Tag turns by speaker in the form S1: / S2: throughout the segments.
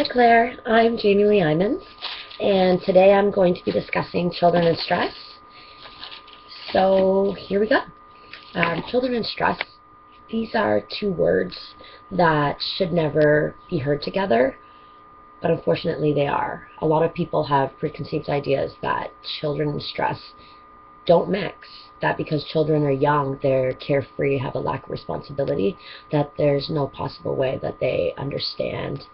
S1: Hi Claire, I'm Jaimee-Lea, and today I'm going to be discussing children and stress. So here we go. Children and stress, these are two words that should never be heard together, but unfortunately they are. A lot of people have preconceived ideas that children and stress don't mix, that because children are young, they're carefree, have a lack of responsibility, that there's no possible way that they understand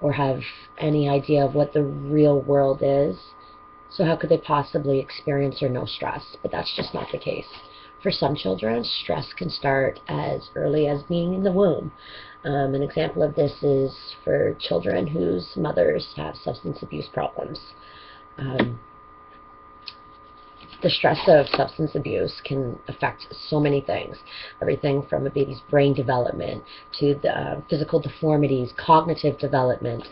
S1: or have any idea of what the real world is. So how could they possibly experience or know stress? But that's just not the case. For some children, stress can start as early as being in the womb. An example of this is for children whose mothers have substance abuse problems. The stress of substance abuse can affect so many things, everything from a baby's brain development to the physical deformities, cognitive development.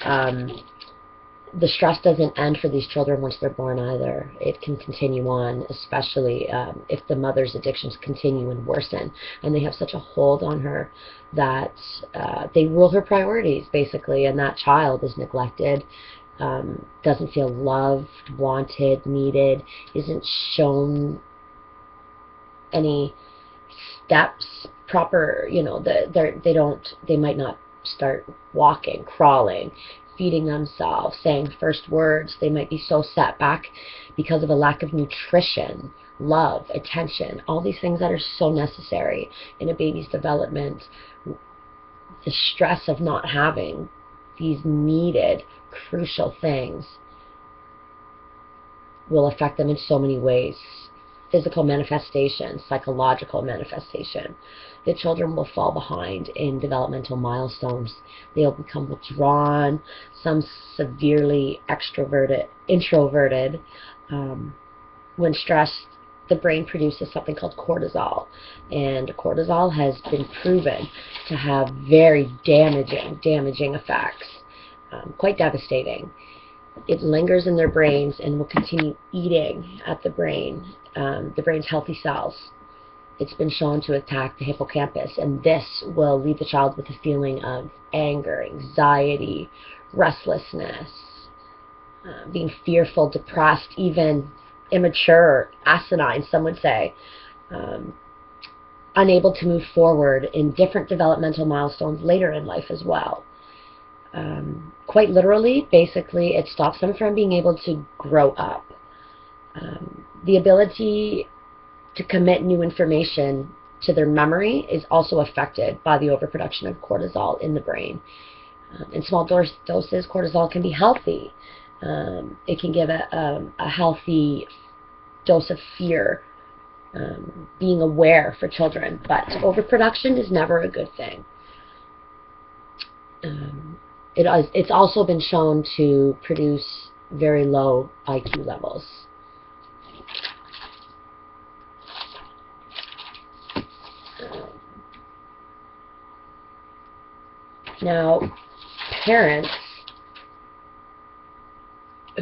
S1: The stress doesn't end for these children once they're born either. It can continue on, especially if the mother's addictions continue and worsen, and they have such a hold on her that they rule her priorities, basically, and that child is neglected, doesn't feel loved, wanted, needed, isn't shown any steps, proper, they might not start walking, crawling, feeding themselves, saying first words. They might be so set back because of a lack of nutrition, love, attention, all these things that are so necessary in a baby's development. The stress of not having these needed, crucial things will affect them in so many ways. Physical manifestation, psychological manifestation. The children will fall behind in developmental milestones. They'll become withdrawn, some severely introverted. When stressed, the brain produces something called cortisol, and cortisol has been proven to have very damaging effects, quite devastating. It lingers in their brains and will continue eating at the brain's healthy cells. It's been shown to attack the hippocampus, and this will leave the child with a feeling of anger, anxiety, restlessness, being fearful, depressed, even immature, asinine, some would say, unable to move forward in different developmental milestones later in life as well. Quite literally, basically, it stops them from being able to grow up. The ability to commit new information to their memory is also affected by the overproduction of cortisol in the brain. In small doses, cortisol can be healthy. It can give a healthy dose of fear, being aware for children, but overproduction is never a good thing. It's also been shown to produce very low IQ levels. Now, parents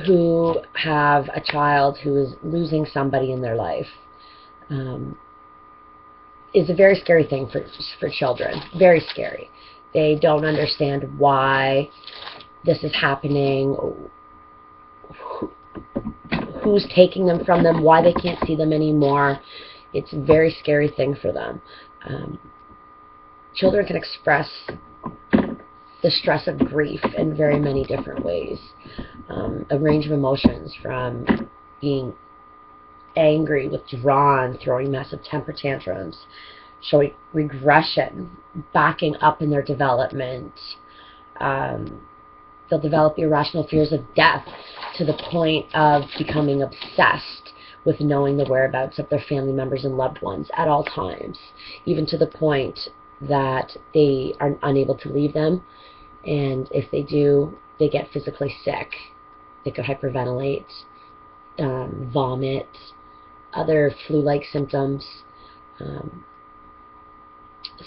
S1: who have a child who is losing somebody in their life is a very scary thing for children, very scary. They don't understand why this is happening, who's taking them from them, why they can't see them anymore. It's a very scary thing for them. Children can express the stress of grief in very many different ways. A range of emotions, from being angry, withdrawn, throwing massive temper tantrums, showing regression, backing up in their development. They'll develop irrational fears of death to the point of becoming obsessed with knowing the whereabouts of their family members and loved ones at all times, even to the point that they are unable to leave them, and if they do, they get physically sick. They could hyperventilate, vomit, other flu-like symptoms.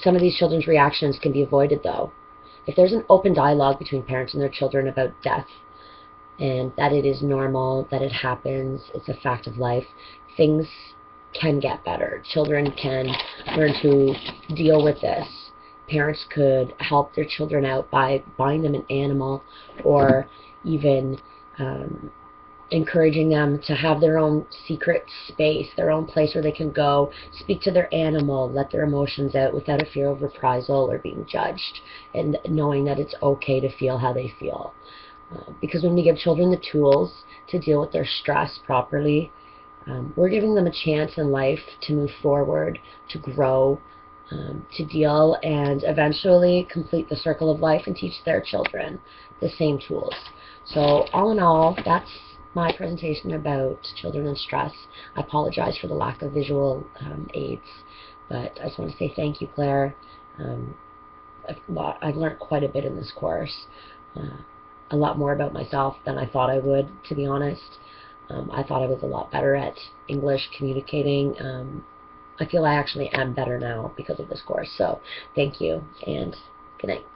S1: Some of these children's reactions can be avoided, though. If there's an open dialogue between parents and their children about death, and that it is normal, that it happens, it's a fact of life, things can get better. Children can learn to deal with this. parents could help their children out by buying them an animal, or even encouraging them to have their own secret space, their own place where they can go, speak to their animal, let their emotions out without a fear of reprisal or being judged, and knowing that it's okay to feel how they feel. Because when we give children the tools to deal with their stress properly, we're giving them a chance in life to move forward, to grow, to deal, and eventually complete the circle of life and teach their children the same tools. So all in all, that's my presentation about children and stress. I apologize for the lack of visual aids, but I just want to say thank you, Claire. I've learned quite a bit in this course, a lot more about myself than I thought I would, to be honest. I thought I was a lot better at English communicating. I feel I actually am better now because of this course. So thank you, and good night.